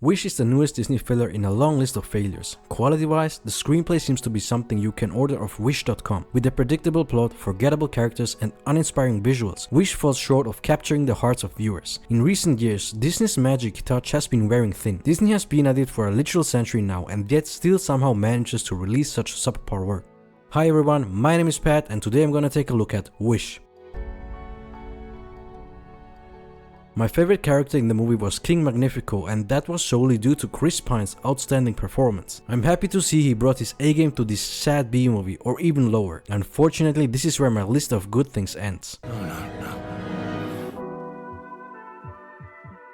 Wish is the newest Disney filler in a long list of failures. Quality-wise, the screenplay seems to be something you can order off Wish.com. With a predictable plot, forgettable characters, and uninspiring visuals, Wish falls short of capturing the hearts of viewers. In recent years, Disney's magic touch has been wearing thin. Disney has been at it for a literal century now and yet still somehow manages to release such subpar work. Hi everyone, my name is Pat and today I'm gonna take a look at Wish. My favorite character in the movie was King Magnifico, and that was solely due to Chris Pine's outstanding performance. I'm happy to see he brought his A-game to this sad B-movie, or even lower. Unfortunately, this is where my list of good things ends.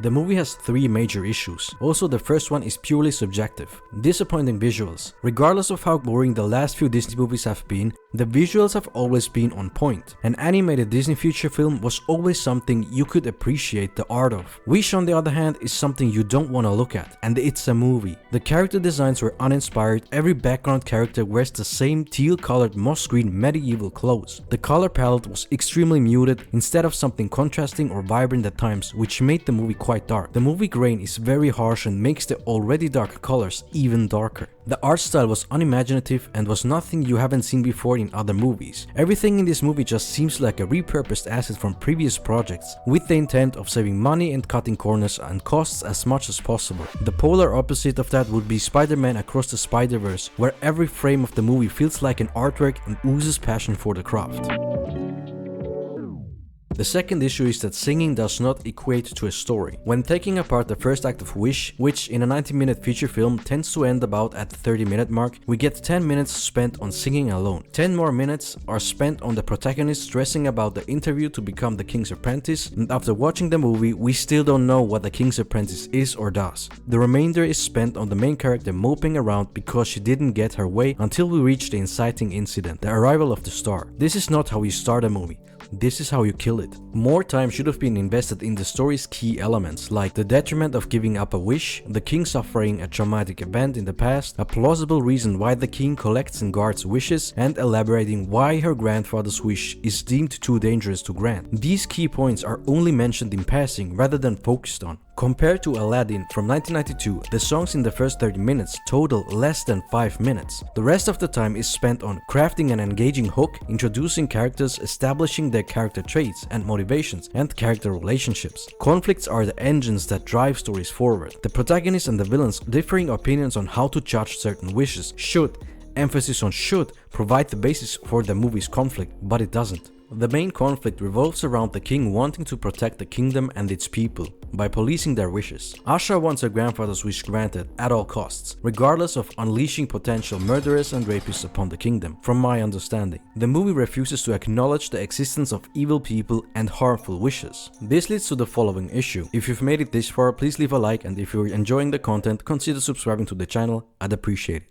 The movie has three major issues. Also, the first one is purely subjective. Disappointing visuals. Regardless of how boring the last few Disney movies have been, the visuals have always been on point. An animated Disney feature film was always something you could appreciate the art of. Wish, on the other hand, is something you don't want to look at, and it's a movie. The character designs were uninspired, every background character wears the same teal-colored moss-green medieval clothes. The color palette was extremely muted instead of something contrasting or vibrant at times, which made the movie quite dark. The movie grain is very harsh and makes the already dark colors even darker. The art style was unimaginative and was nothing you haven't seen before in other movies. Everything in this movie just seems like a repurposed asset from previous projects, with the intent of saving money and cutting corners and costs as much as possible. The polar opposite of that would be Spider-Man Across the Spider-Verse, where every frame of the movie feels like an artwork and oozes passion for the craft. The second issue is that singing does not equate to a story. When taking apart the first act of Wish, which in a 90-minute feature film tends to end about at the 30-minute mark, we get 10 minutes spent on singing alone. 10 more minutes are spent on the protagonist stressing about the interview to become the King's Apprentice, and after watching the movie, we still don't know what the King's Apprentice is or does. The remainder is spent on the main character moping around because she didn't get her way until we reach the inciting incident, the arrival of the star. This is not how you start a movie. This is how you kill it. More time should have been invested in the story's key elements, like the detriment of giving up a wish, the king suffering a traumatic event in the past, a plausible reason why the king collects and guards wishes, and elaborating why her grandfather's wish is deemed too dangerous to grant. These key points are only mentioned in passing rather than focused on. Compared to Aladdin from 1992, the songs in the first 30 minutes total less than 5 minutes. The rest of the time is spent on crafting an engaging hook, introducing characters, establishing their character traits and motivations, and character relationships. Conflicts are the engines that drive stories forward. The protagonist and the villain's differing opinions on how to judge certain wishes should, emphasis on should, provide the basis for the movie's conflict, but it doesn't. The main conflict revolves around the king wanting to protect the kingdom and its people by policing their wishes. Asha wants her grandfather's wish granted at all costs, regardless of unleashing potential murderers and rapists upon the kingdom, from my understanding. The movie refuses to acknowledge the existence of evil people and harmful wishes. This leads to the following issue. If you've made it this far, please leave a like, and if you're enjoying the content, consider subscribing to the channel. I'd appreciate it.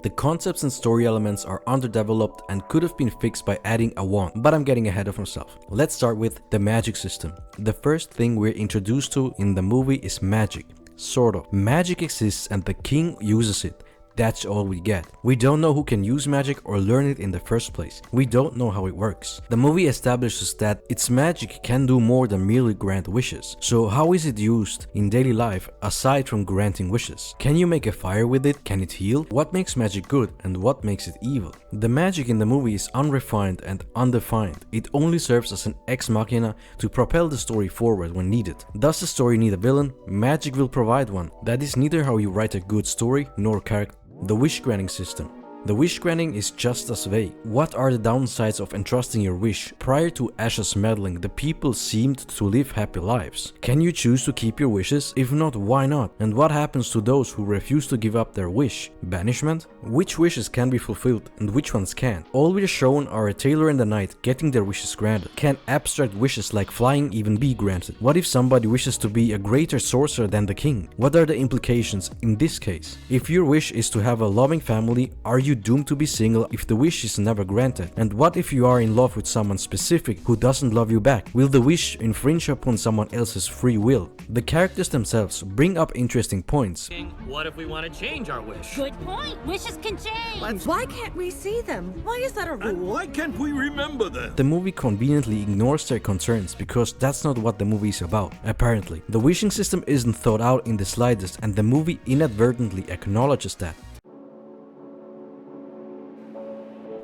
The concepts and story elements are underdeveloped and could have been fixed by adding a wand, but I'm getting ahead of myself. Let's start with the magic system. The first thing we're introduced to in the movie is magic. Sort of. Magic exists and the king uses it. That's all we get. We don't know who can use magic or learn it in the first place. We don't know how it works. The movie establishes that its magic can do more than merely grant wishes. So how is it used in daily life aside from granting wishes? Can you make a fire with it? Can it heal? What makes magic good and what makes it evil? The magic in the movie is unrefined and undefined. It only serves as an ex machina to propel the story forward when needed. Does the story need a villain? Magic will provide one. That is neither how you write a good story nor character. The wish granting system. The wish granting is just as vague. What are the downsides of entrusting your wish? Prior to Asha's meddling, the people seemed to live happy lives. Can you choose to keep your wishes? If not, why not? And what happens to those who refuse to give up their wish? Banishment? Which wishes can be fulfilled and which ones can't? All we're shown are a tailor and a knight getting their wishes granted. Can abstract wishes like flying even be granted? What if somebody wishes to be a greater sorcerer than the king? What are the implications in this case? If your wish is to have a loving family, are you you doomed to be single if the wish is never granted? And what if you are in love with someone specific who doesn't love you back? Will the wish infringe upon someone else's free will? The characters themselves bring up interesting points. What if we want to change our wish? Good point. Wishes can change. Why can't we see them? Why is that a rule? And why can't we remember them? The movie conveniently ignores their concerns because that's not what the movie is about. Apparently, the wishing system isn't thought out in the slightest, and the movie inadvertently acknowledges that.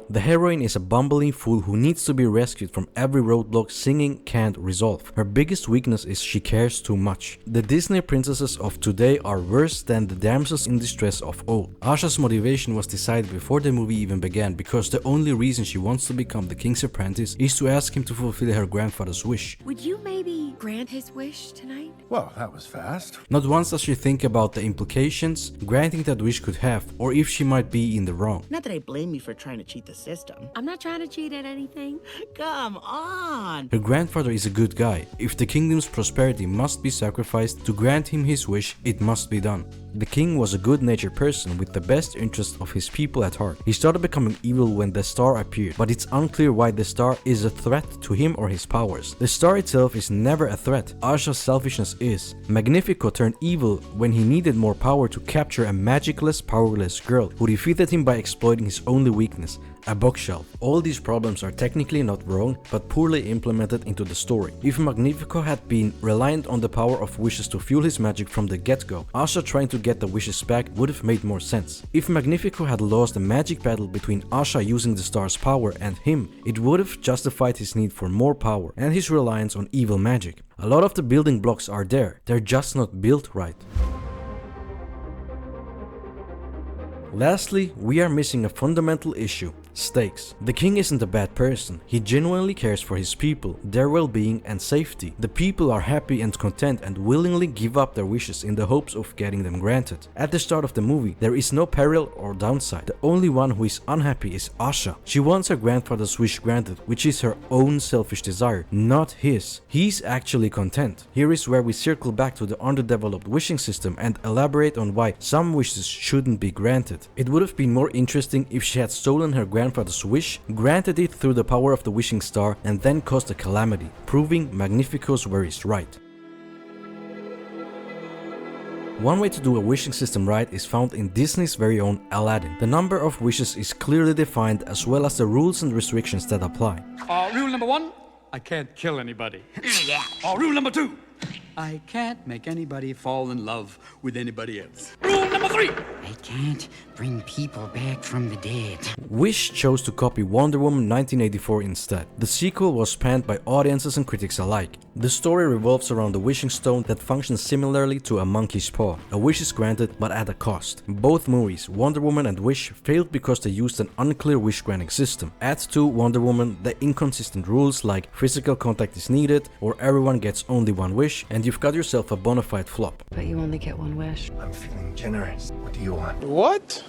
The heroine is a bumbling fool who needs to be rescued from every roadblock singing can't resolve. Her biggest weakness is she cares too much. The Disney princesses of today are worse than the damsels in distress of old. Asha's motivation was decided before the movie even began because the only reason she wants to become the king's apprentice is to ask him to fulfill her grandfather's wish. Would you maybe grant his wish tonight? Well, that was fast. Not once does she think about the implications granting that wish could have, or if she might be in the wrong. Not that I blame you for trying to cheat the system. I'm not trying to cheat at anything. Come on! Her grandfather is a good guy. If the kingdom's prosperity must be sacrificed to grant him his wish, it must be done. The king was a good-natured person with the best interest of his people at heart. He started becoming evil when the star appeared, but it's unclear why the star is a threat to him or his powers. The star itself is never a threat. Asha's selfishness is. Magnifico turned evil when he needed more power to capture a magicless, powerless girl who defeated him by exploiting his only weakness, a bookshelf. All these problems are technically not wrong, but poorly implemented into the story. If Magnifico had been reliant on the power of wishes to fuel his magic from the get-go, Asha trying to get the wishes back would have made more sense. If Magnifico had lost the magic battle between Asha using the star's power and him, it would have justified his need for more power and his reliance on evil magic. A lot of the building blocks are there, they're just not built right. Lastly, we are missing a fundamental issue. Stakes. The king isn't a bad person. He genuinely cares for his people, their well-being and safety. The people are happy and content and willingly give up their wishes in the hopes of getting them granted. At the start of the movie, there is no peril or downside. The only one who is unhappy is Asha. She wants her grandfather's wish granted, which is her own selfish desire, not his. He's actually content. Here is where we circle back to the underdeveloped wishing system and elaborate on why some wishes shouldn't be granted. It would have been more interesting if she had stolen her grandfather's wish, granted it through the power of the wishing star, and then caused a calamity, proving Magnifico's worries right. One way to do a wishing system right is found in Disney's very own Aladdin. The number of wishes is clearly defined as well as the rules and restrictions that apply. Rule number 1, I can't kill anybody. Yeah. Rule number 2, I can't make anybody fall in love with anybody else. Rule number 3, I can't bring people back from the dead. Wish chose to copy Wonder Woman 1984 instead. The sequel was panned by audiences and critics alike. The story revolves around a wishing stone that functions similarly to a monkey's paw. A wish is granted, but at a cost. Both movies, Wonder Woman and Wish, failed because they used an unclear wish granting system. Add to Wonder Woman the inconsistent rules like physical contact is needed or everyone gets only one wish, and you've got yourself a bona fide flop. But you only get one wish. I'm feeling generous. What do you want? What?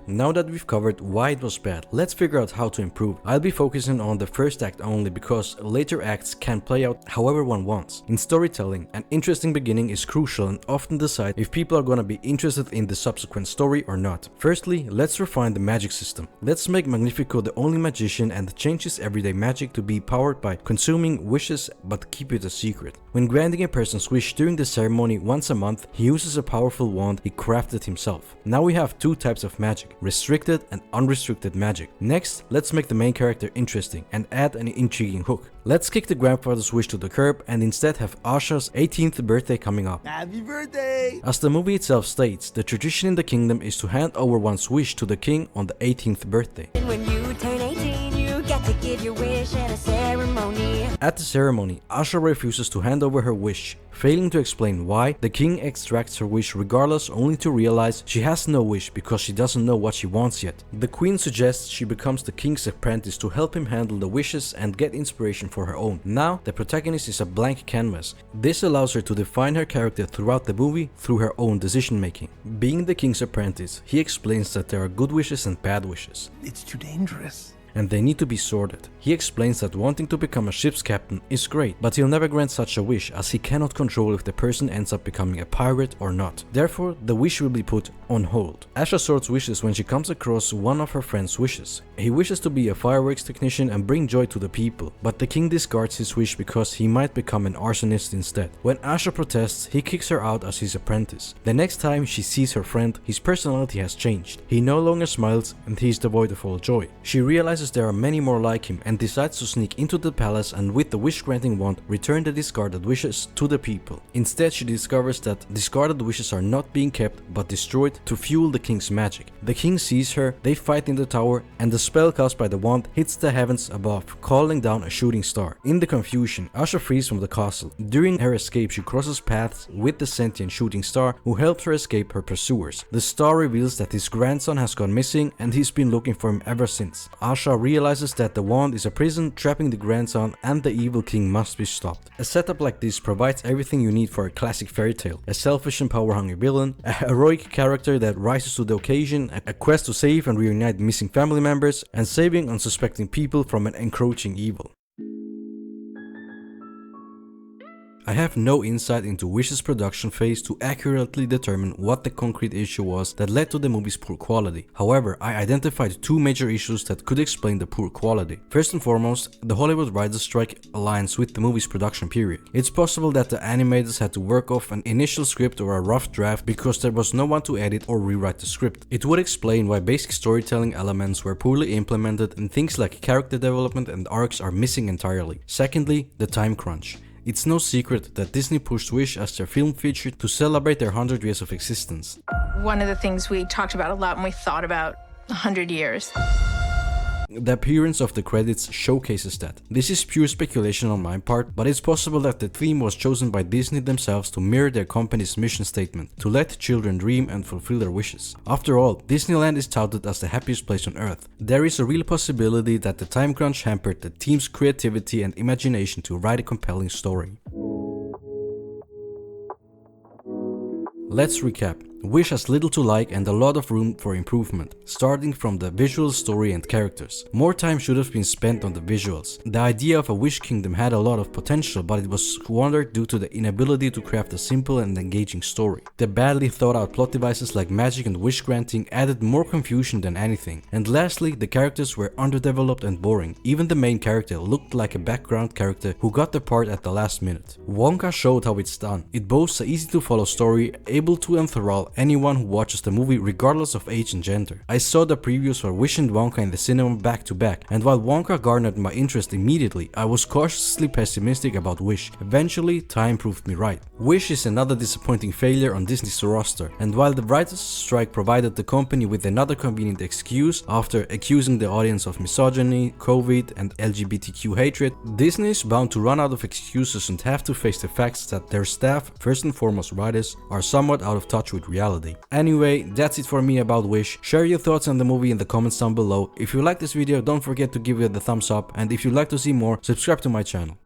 Now that we've covered why it was bad, let's figure out how to improve. I'll be focusing on the first act only because later acts can play out however one wants. In storytelling, an interesting beginning is crucial and often decide if people are gonna be interested in the subsequent story or not. Firstly, let's refine the magic system. Let's make Magnifico the only magician and change his everyday magic to be powered by consuming wishes but keep it a secret. When granting a person's wish during the ceremony once a month, he uses a powerful wand he crafted himself. Now we have two types of magic: restricted and unrestricted magic. Next, let's make the main character interesting and add an intriguing hook. Let's kick the grandfather's wish to the curb and instead have Asha's 18th birthday coming up. Happy birthday! As the movie itself states, the tradition in the kingdom is to hand over one's wish to the king on the 18th birthday. When you turn 18, you get to give your wish at a ceremony. At the ceremony, Asha refuses to hand over her wish. Failing to explain why, the king extracts her wish regardless, only to realize she has no wish because she doesn't know what she wants yet. The queen suggests she becomes the king's apprentice to help him handle the wishes and get inspiration for her own. Now, the protagonist is a blank canvas. This allows her to define her character throughout the movie through her own decision making. Being the king's apprentice, he explains that there are good wishes and bad wishes. It's too dangerous. and they need to be sorted. He explains that wanting to become a ship's captain is great, but he'll never grant such a wish as he cannot control if the person ends up becoming a pirate or not. Therefore, the wish will be put on hold. Asha sorts wishes when she comes across one of her friend's wishes. He wishes to be a fireworks technician and bring joy to the people, but the king discards his wish because he might become an arsonist instead. When Asha protests, he kicks her out as his apprentice. The next time she sees her friend, his personality has changed. He no longer smiles and he is devoid of all joy. She realizes there are many more like him and decides to sneak into the palace and with the wish-granting wand return the discarded wishes to the people. Instead, she discovers that discarded wishes are not being kept but destroyed to fuel the king's magic. The king sees her, they fight in the tower, and the spell cast by the wand hits the heavens above, calling down a shooting star. In the confusion, Asha flees from the castle. During her escape, she crosses paths with the sentient shooting star who helps her escape her pursuers. The star reveals that his grandson has gone missing and he's been looking for him ever since. Asha realizes that the wand is a prison trapping the grandson and the evil king must be stopped. A setup like this provides everything you need for a classic fairy tale: a selfish and power-hungry villain, a heroic character that rises to the occasion, a quest to save and reunite missing family members, and saving unsuspecting people from an encroaching evil. I have no insight into Wish's production phase to accurately determine what the concrete issue was that led to the movie's poor quality. However, I identified two major issues that could explain the poor quality. First and foremost, the Hollywood writers' strike aligns with the movie's production period. It's possible that the animators had to work off an initial script or a rough draft because there was no one to edit or rewrite the script. It would explain why basic storytelling elements were poorly implemented and things like character development and arcs are missing entirely. Secondly, the time crunch. It's no secret that Disney pushed Wish as their film feature to celebrate their 100 years of existence. One of the things we talked about a lot when we thought about 100 years. The appearance of the credits showcases that. This is pure speculation on my part, but it's possible that the theme was chosen by Disney themselves to mirror their company's mission statement, to let children dream and fulfill their wishes. After all, Disneyland is touted as the happiest place on earth. There is a real possibility that the time crunch hampered the team's creativity and imagination to write a compelling story. Let's recap. Wish has little to like and a lot of room for improvement, starting from the visual story and characters. More time should have been spent on the visuals. The idea of a Wish Kingdom had a lot of potential, but it was squandered due to the inability to craft a simple and engaging story. The badly thought out plot devices like magic and wish granting added more confusion than anything. And lastly, the characters were underdeveloped and boring. Even the main character looked like a background character who got the part at the last minute. Wonka showed how it's done. It boasts an easy to follow story, able to enthrall anyone who watches the movie regardless of age and gender. I saw the previews for Wish and Wonka in the cinema back to back, and while Wonka garnered my interest immediately, I was cautiously pessimistic about Wish. Eventually, time proved me right. Wish is another disappointing failure on Disney's roster, and while the writers' strike provided the company with another convenient excuse after accusing the audience of misogyny, COVID, and LGBTQ hatred, Disney is bound to run out of excuses and have to face the facts that their staff, first and foremost writers, are somewhat out of touch with reality. Anyway, that's it for me about Wish. Share your thoughts on the movie in the comments down below. If you like this video, don't forget to give it a thumbs up, and if you'd like to see more, subscribe to my channel.